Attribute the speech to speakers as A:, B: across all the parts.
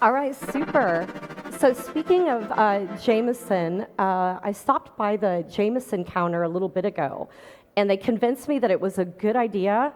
A: All right, super. So speaking of Jameson, I stopped by the Jameson counter a little bit ago, and they convinced me that it was a good idea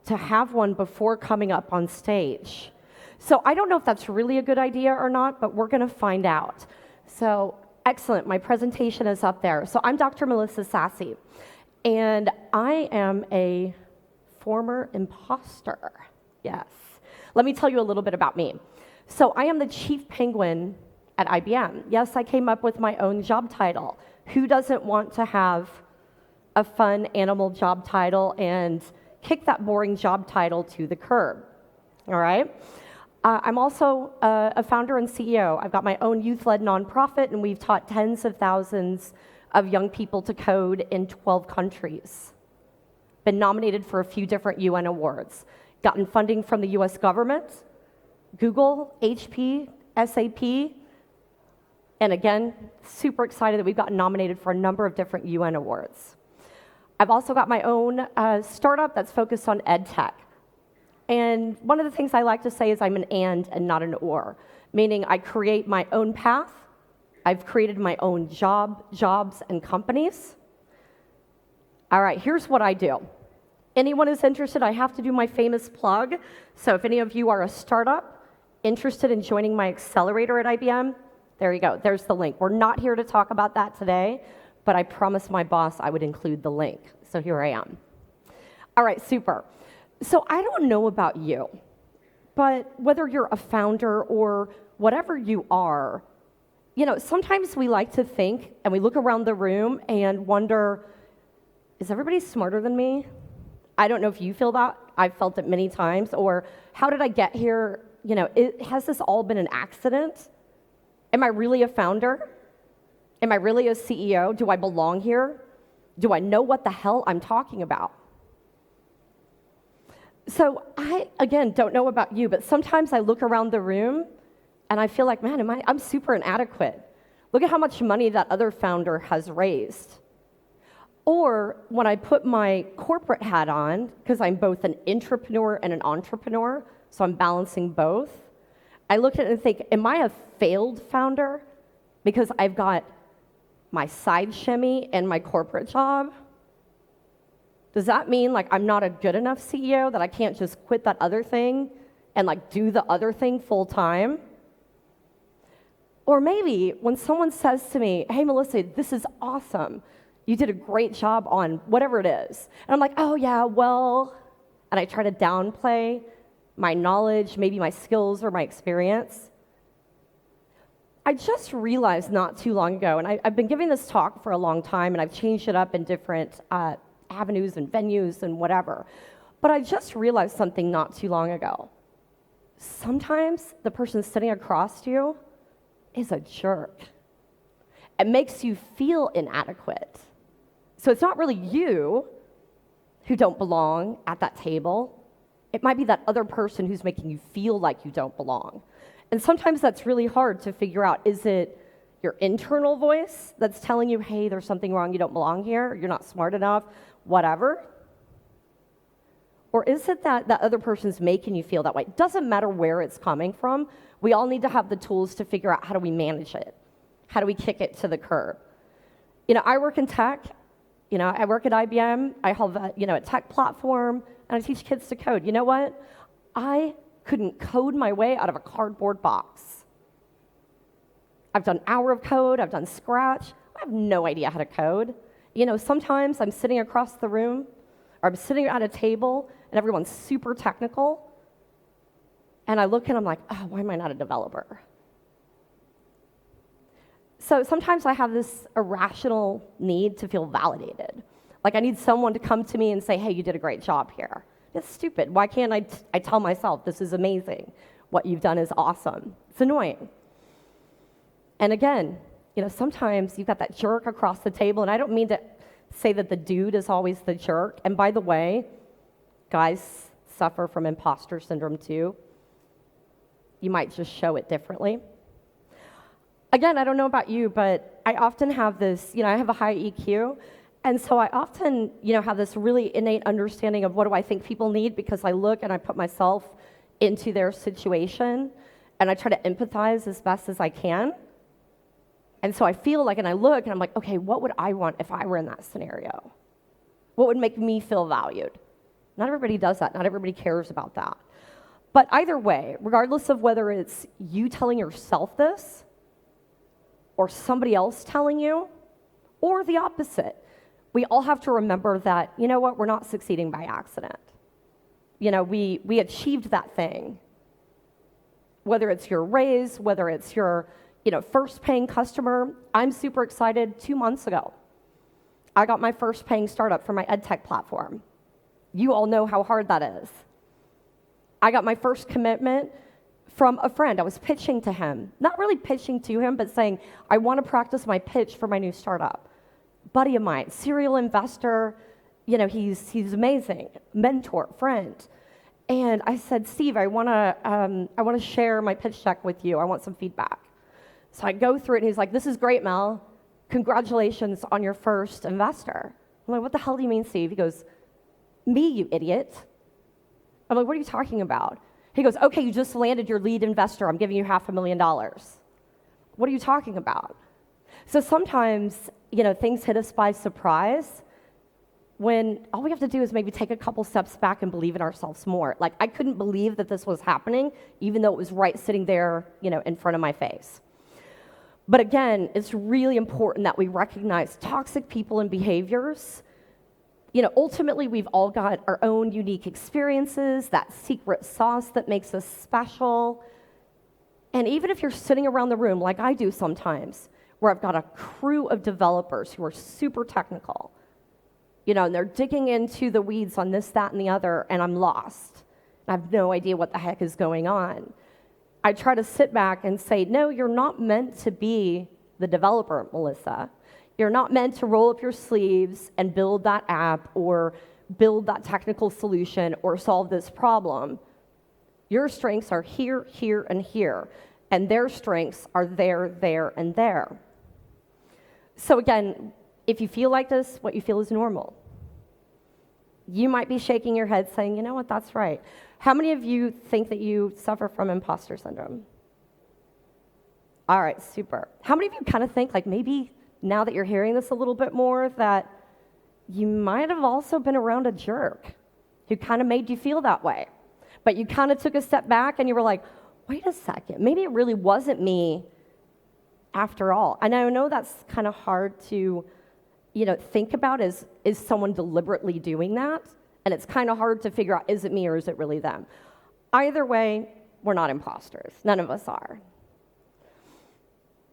A: to have one before coming up on stage. So I don't know if that's really a good idea or not, but we're going to find out. So excellent, my presentation is up there. So I'm Dr. Melissa Sassi, and I am a former imposter. Yes. Let me tell you a little bit about me. So I am the chief penguin at IBM. Yes, I came up with my own job title. Who doesn't want to have a fun animal job title and kick that boring job title to the curb? All right? I'm also a founder and CEO. I've got my own youth-led nonprofit, and we've taught tens of thousands of young people to code in 12 countries. Been nominated for a few different UN awards. Gotten funding from the US government, Google, HP, SAP, and again, super excited that we've gotten nominated for a number of different UN awards. I've also got my own startup that's focused on ed tech. And one of the things I like to say is I'm an and not an or, meaning I create my own path. I've created my own jobs, and companies. All right, here's what I do. Anyone who's interested, I have to do my famous plug. So if any of you are a startup interested in joining my accelerator at IBM, there you go. There's the link. We're not here to talk about that today, but I promised my boss I would include the link. So here I am. All right, super. So I don't know about you, but whether you're a founder or whatever you are, you know, sometimes we like to think and we look around the room and wonder, is everybody smarter than me? I don't know if you feel that. I've felt it many times. Or how did I get here? You know, has this all been an accident? Am I really a founder? Am I really a CEO? Do I belong here? Do I know what the hell I'm talking about? So I, again, don't know about you, but sometimes I look around the room and I feel like, man, I'm super inadequate. Look at how much money that other founder has raised. Or when I put my corporate hat on, because I'm both an intrapreneur and an entrepreneur, so I'm balancing both, I look at it and think, am I a failed founder because I've got my side shimmy and my corporate job? Does that mean like I'm not a good enough CEO, that I can't just quit that other thing and like do the other thing full time? Or maybe when someone says to me, hey, Melissa, this is awesome. You did a great job on whatever it is. And I'm like, oh yeah, well, and I try to downplay my knowledge, maybe my skills or my experience. I just realized not too long ago, and I've been giving this talk for a long time, and I've changed it up in different avenues and venues and whatever. But I just realized something not too long ago. Sometimes the person sitting across you is a jerk. It makes you feel inadequate. So it's not really you who don't belong at that table. It might be that other person who's making you feel like you don't belong. And sometimes that's really hard to figure out. Is it your internal voice that's telling you, hey, there's something wrong, you don't belong here, you're not smart enough, whatever? Or is it that that other person's making you feel that way? It doesn't matter where it's coming from. We all need to have the tools to figure out how do we manage it? How do we kick it to the curb? You know, I work in tech. You know, I work at IBM. I have a tech platform, and I teach kids to code. You know what? I couldn't code my way out of a cardboard box. I've done hour of code. I've done Scratch. I have no idea how to code. You know, sometimes I'm sitting across the room, or I'm sitting at a table, and everyone's super technical, and I look and I'm like, oh, why am I not a developer? So sometimes I have this irrational need to feel validated. Like I need someone to come to me and say, hey, you did a great job here. It's stupid. Why can't I tell myself, this is amazing. What you've done is awesome. It's annoying. And again, you know, sometimes you've got that jerk across the table, and I don't mean to say that the dude is always the jerk. And by the way, guys suffer from imposter syndrome too. You might just show it differently. Again, I don't know about you, but I often have this, I have a high EQ, and so I often, have this really innate understanding of what do I think people need, because I look and I put myself into their situation, and I try to empathize as best as I can. And so I feel like, and I look, and I'm like, okay, what would I want if I were in that scenario? What would make me feel valued? Not everybody does that. Not everybody cares about that. But either way, regardless of whether it's you telling yourself this, or somebody else telling you, or the opposite, we all have to remember that, you know what, we're not succeeding by accident. We achieved that thing. Whether it's your raise, whether it's your first paying customer. I'm super excited. 2 months ago, I got my first paying startup for my EdTech platform. You all know how hard that is. I got my first commitment from a friend. I was pitching to him, not really pitching to him, but saying, I want to practice my pitch for my new startup. Buddy of mine, serial investor, he's amazing, mentor, friend. And I said, Steve, I want to share my pitch deck with you. I want some feedback. So I go through it, and he's like, this is great, Mel. Congratulations on your first investor. I'm like, what the hell do you mean, Steve? He goes, me, you idiot. I'm like, what are you talking about? He goes, okay, you just landed your lead investor. I'm giving you $500,000. What are you talking about? So sometimes, things hit us by surprise when all we have to do is maybe take a couple steps back and believe in ourselves more. Like, I couldn't believe that this was happening, even though it was right sitting there, in front of my face. But again, it's really important that we recognize toxic people and behaviors. Ultimately, we've all got our own unique experiences, that secret sauce that makes us special. And even if you're sitting around the room, like I do sometimes, where I've got a crew of developers who are super technical, and they're digging into the weeds on this, that, and the other, and I'm lost. I have no idea what the heck is going on. I try to sit back and say, no, you're not meant to be the developer, Melissa. You're not meant to roll up your sleeves and build that app or build that technical solution or solve this problem. Your strengths are here, here, and here, and their strengths are there, there, and there. So again, if you feel like this, what you feel is normal. You might be shaking your head saying, you know what, that's right. How many of you think that you suffer from imposter syndrome? All right, super. How many of you kind of think, like, maybe now that you're hearing this a little bit more, that you might have also been around a jerk who kind of made you feel that way? But you kind of took a step back and you were like, wait a second, maybe it really wasn't me after all. And I know that's kind of hard to, think about, is someone deliberately doing that? And it's kind of hard to figure out, is it me or is it really them? Either way, we're not imposters. None of us are.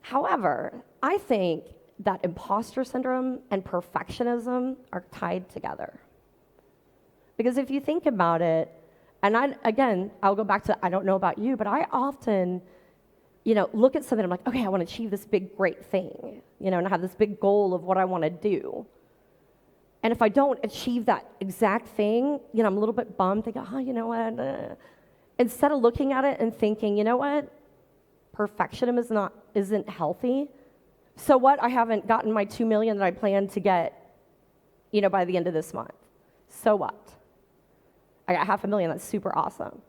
A: However, I think that imposter syndrome and perfectionism are tied together. Because if you think about it, and I'll go back to, I don't know about you, but I often, look at something, I'm like, okay, I want to achieve this big, great thing, and I have this big goal of what I want to do. And if I don't achieve that exact thing, I'm a little bit bummed, thinking, oh, you know what? Instead of looking at it and thinking, you know what? Perfectionism isn't healthy. So what? I haven't gotten my $2 million that I plan to get, by the end of this month. So what? I got $500,000. That's super awesome.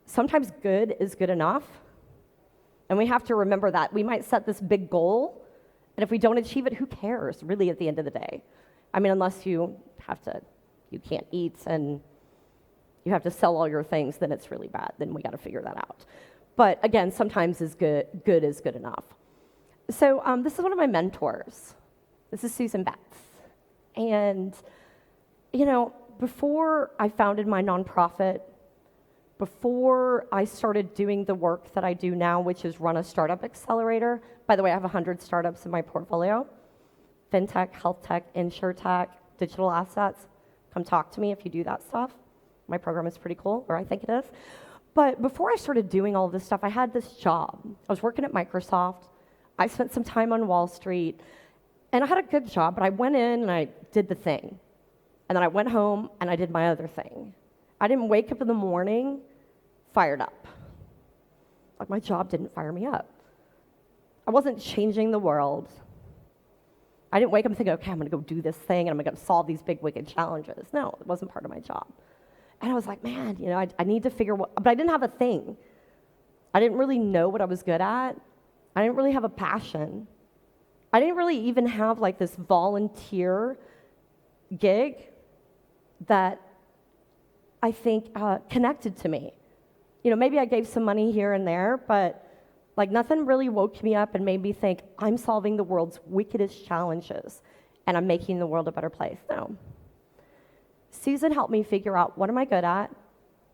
A: Sometimes good is good enough, and we have to remember that. We might set this big goal, and if we don't achieve it, who cares, really, at the end of the day? I mean, unless you can't eat and you have to sell all your things, then it's really bad. Then we got to figure that out. But again, sometimes good is good enough. So this is one of my mentors. This is Susan Betts. And, before I founded my nonprofit, before I started doing the work that I do now, which is run a startup accelerator. By the way, I have 100 startups in my portfolio. FinTech, health tech, insurtech, digital assets. Come talk to me if you do that stuff. My program is pretty cool, or I think it is. But before I started doing all this stuff, I had this job. I was working at Microsoft. I spent some time on Wall Street, and I had a good job, but I went in and I did the thing. And then I went home and I did my other thing. I didn't wake up in the morning fired up. Like, my job didn't fire me up. I wasn't changing the world. I didn't wake up and think, okay, I'm going to go do this thing and I'm going to solve these big, wicked challenges. No, it wasn't part of my job. And I was like, man, I need to figure but I didn't have a thing. I didn't really know what I was good at. I didn't really have a passion. I didn't really even have like this volunteer gig that I think connected to me. Maybe I gave some money here and there, but like nothing really woke me up and made me think I'm solving the world's wickedest challenges and I'm making the world a better place. No. Susan helped me figure out what am I good at,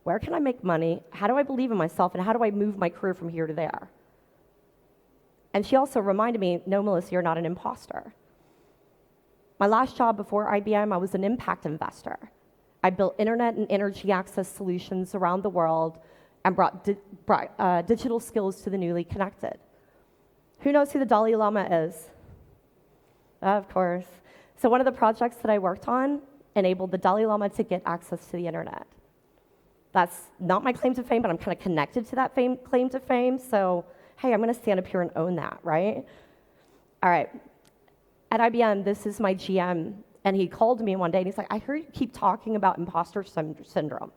A: where can I make money, how do I believe in myself, and how do I move my career from here to there? And she also reminded me, no, Melissa, you're not an imposter. My last job before IBM, I was an impact investor. I built internet and energy access solutions around the world and brought digital skills to the newly connected. Who knows who the Dalai Lama is? Of course. So one of the projects that I worked on enabled the Dalai Lama to get access to the internet. That's not my claim to fame, but I'm kind of connected to that claim to fame, so hey, I'm going to stand up here and own that, right? All right. At IBM, this is my GM, and he called me one day, and he's like, I heard you keep talking about imposter syndrome.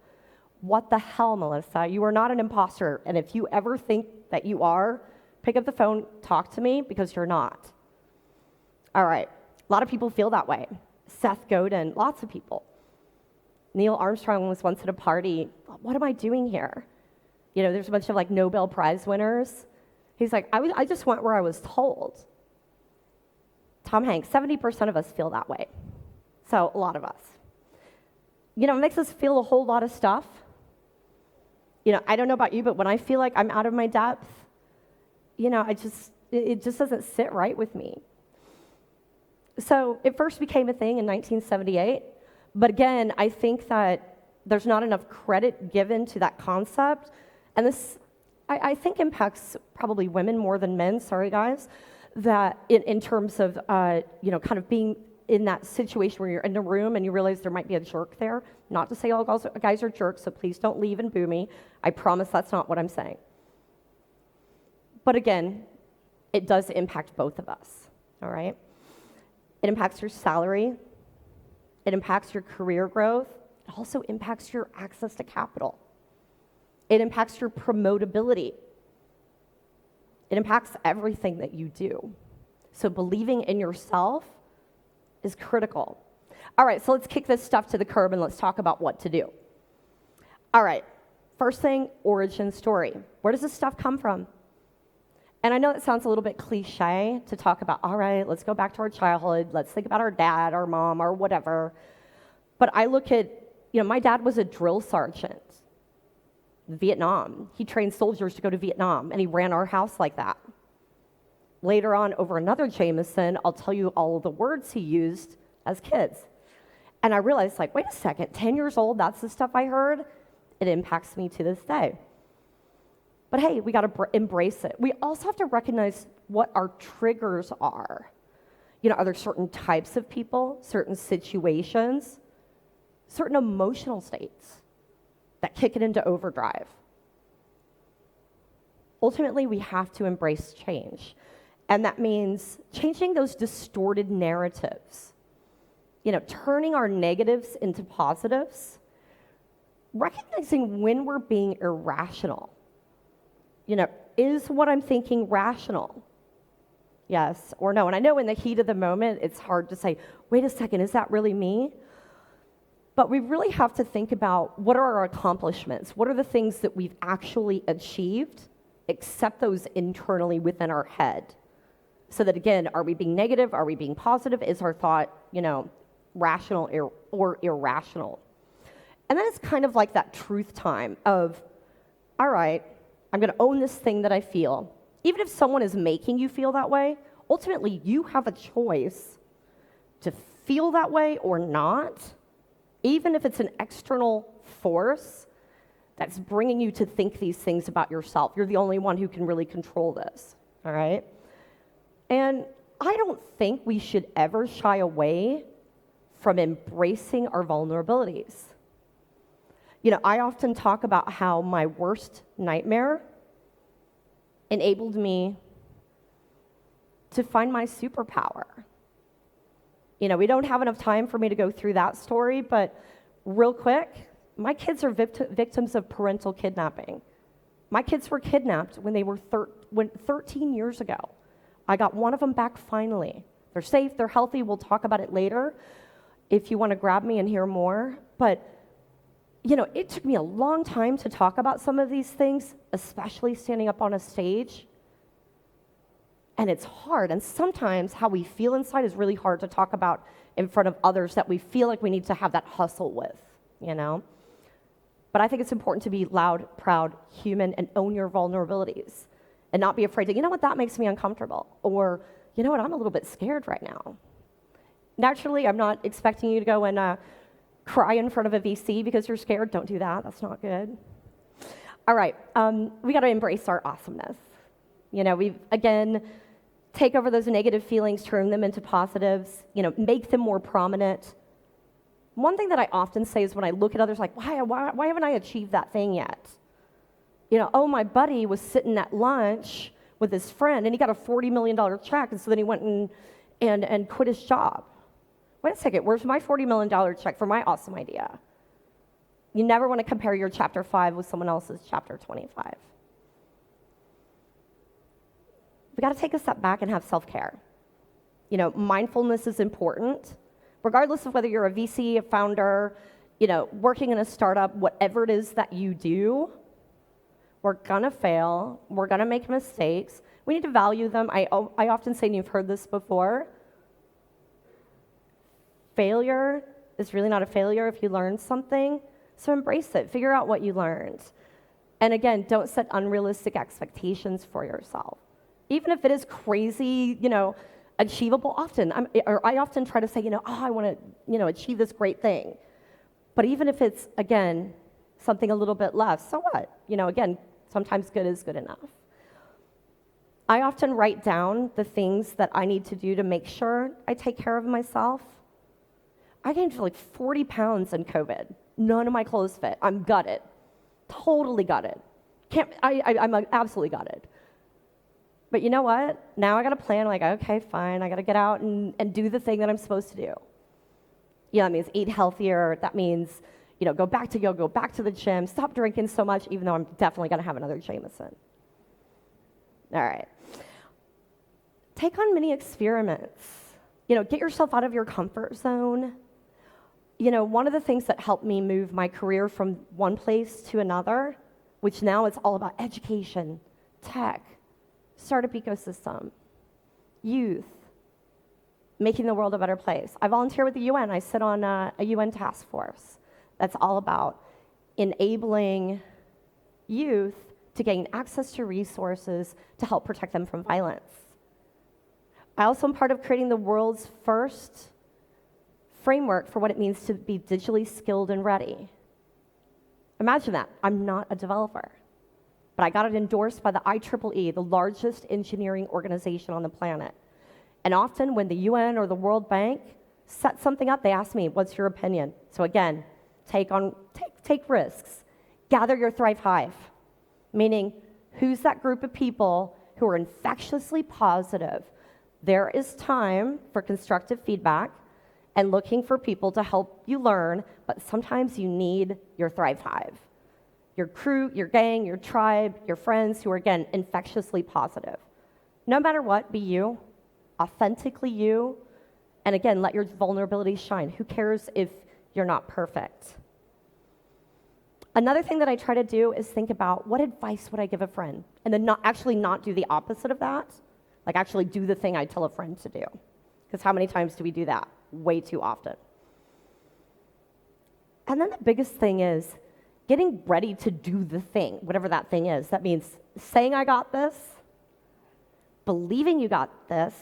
A: What the hell, Melissa? You are not an imposter, and if you ever think that you are, pick up the phone, talk to me, because you're not. All right. A lot of people feel that way. Seth Godin, lots of people. Neil Armstrong was once at a party. What am I doing here? There's a bunch of like Nobel Prize winners. He's like, I just went where I was told. Tom Hanks, 70% of us feel that way. So a lot of us. It makes us feel a whole lot of stuff. I don't know about you, but when I feel like I'm out of my depth, it just doesn't sit right with me. So it first became a thing in 1978. But again, I think that there's not enough credit given to that concept. And this, I think, impacts probably women more than men, sorry guys, that in terms of, kind of being in that situation where you're in a room and you realize there might be a jerk there. Not to say all guys are jerks, so please don't leave and boo me. I promise that's not what I'm saying. But again, it does impact both of us, all right? It impacts your salary. It impacts your career growth. It also impacts your access to capital. It impacts your promotability. It impacts everything that you do. So believing in yourself is critical. All right, so let's kick this stuff to the curb and let's talk about what to do. All right, first thing, origin story. Where does this stuff come from? And I know it sounds a little bit cliche to talk about, all right, let's go back to our childhood, let's think about our dad, our mom, or whatever. But I look at, my dad was a drill sergeant in Vietnam. He trained soldiers to go to Vietnam, and he ran our house like that. Later on, over another Jameson, I'll tell you all of the words he used as kids. And I realized, wait a second, 10 years old, that's the stuff I heard? It impacts me to this day. But hey, we got to embrace it. We also have to recognize what our triggers are. Are there certain types of people, certain situations, certain emotional states that kick it into overdrive? Ultimately, we have to embrace change. And that means changing those distorted narratives. Turning our negatives into positives. Recognizing when we're being irrational. Is what I'm thinking rational? Yes or no? And I know in the heat of the moment, it's hard to say, wait a second, is that really me? But we really have to think about what are our accomplishments? What are the things that we've actually achieved? Accept those internally within our head. So that again, are we being negative? Are we being positive? Is our thought, rational or irrational? And then it's kind of like that truth time of, all right, I'm going to own this thing that I feel. Even if someone is making you feel that way, ultimately you have a choice to feel that way or not, even if it's an external force that's bringing you to think these things about yourself. You're the only one who can really control this, all right? And I don't think we should ever shy away from embracing our vulnerabilities. I often talk about how my worst nightmare enabled me to find my superpower. We don't have enough time for me to go through that story, but real quick, my kids are victims of parental kidnapping. My kids were kidnapped when they were 13 years ago. I got one of them back finally. They're safe, they're healthy, we'll talk about it later if you want to grab me and hear more. But, it took me a long time to talk about some of these things, especially standing up on a stage. And it's hard, and sometimes how we feel inside is really hard to talk about in front of others that we feel like we need to have that hustle with, But I think it's important to be loud, proud, human, and own your vulnerabilities, and not be afraid to, that makes me uncomfortable, or, I'm a little bit scared right now. Naturally, I'm not expecting you to go and cry in front of a VC because you're scared. Don't do that. That's not good. All right, we got to embrace our awesomeness. Again, take over those negative feelings, turn them into positives, make them more prominent. One thing that I often say is when I look at others, like, why haven't I achieved that thing yet? My buddy was sitting at lunch with his friend, and he got a $40 million check, and so then he went and quit his job. Wait a second, where's my $40 million check for my awesome idea? You never want to compare your chapter 5 with someone else's chapter 25. We got to take a step back and have self-care. Mindfulness is important. Regardless of whether you're a VC, a founder, working in a startup, whatever it is that you do, we're gonna fail, we're gonna make mistakes. We need to value them. I often say, and you've heard this before, failure is really not a failure if you learn something, so embrace it, figure out what you learned. And again, don't set unrealistic expectations for yourself. Even if it is crazy, achievable, I often try to say, I want to, achieve this great thing. But even if it's, again, something a little bit less, so what? Again, sometimes good is good enough. I often write down the things that I need to do to make sure I take care of myself. I gained like 40 pounds in COVID. None of my clothes fit. I'm gutted. Totally gutted. I'm absolutely gutted. But you know what? Now I got a plan. I'm like, okay, fine. I got to get out and do the thing that I'm supposed to do. That means eat healthier. That means, go back to yoga, go back to the gym, stop drinking so much, even though I'm definitely going to have another Jameson. All right. Take on mini experiments. Get yourself out of your comfort zone. One of the things that helped me move my career from one place to another, which now it's all about education, tech, startup ecosystem, youth, making the world a better place. I volunteer with the UN. I sit on a UN task force that's all about enabling youth to gain access to resources to help protect them from violence. I also am part of creating the world's first framework for what it means to be digitally skilled and ready. Imagine that. I'm not a developer, but I got it endorsed by the IEEE, the largest engineering organization on the planet. And often when the UN or the World Bank set something up, they ask me, what's your opinion? So again, take risks. Gather your Thrive Hive, meaning who's that group of people who are infectiously positive? There is time for constructive feedback and looking for people to help you learn, but sometimes you need your Thrive Hive. Your crew, your gang, your tribe, your friends who are, again, infectiously positive. No matter what, be you, authentically you, and again, let your vulnerabilities shine. Who cares if you're not perfect? Another thing that I try to do is think about what advice would I give a friend, and then not do the opposite of that, like actually do the thing I tell a friend to do. Because how many times do we do that? Way too often. And then the biggest thing is getting ready to do the thing, whatever that thing is. That means saying I got this, believing you got this,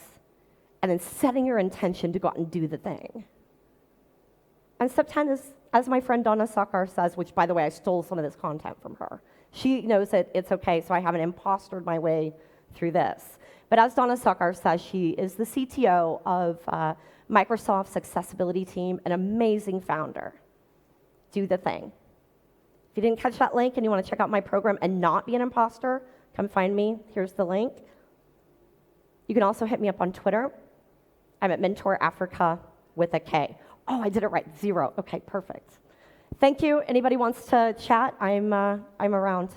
A: and then setting your intention to go out and do the thing. And step 10 is, as my friend Donna Sakar says, which, by the way, I stole some of this content from her. She knows that it's okay, so I haven't impostered my way through this. But as Donna Sakar says, she is the CTO of Microsoft's accessibility team, an amazing founder. Do the thing. If you didn't catch that link and you want to check out my program and not be an imposter, come find me. Here's the link. You can also hit me up on Twitter. I'm at Mentor Africa with a K. Oh, I did it right. 0. Okay, perfect. Thank you. Anybody wants to chat? I'm around.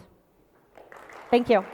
A: Thank you.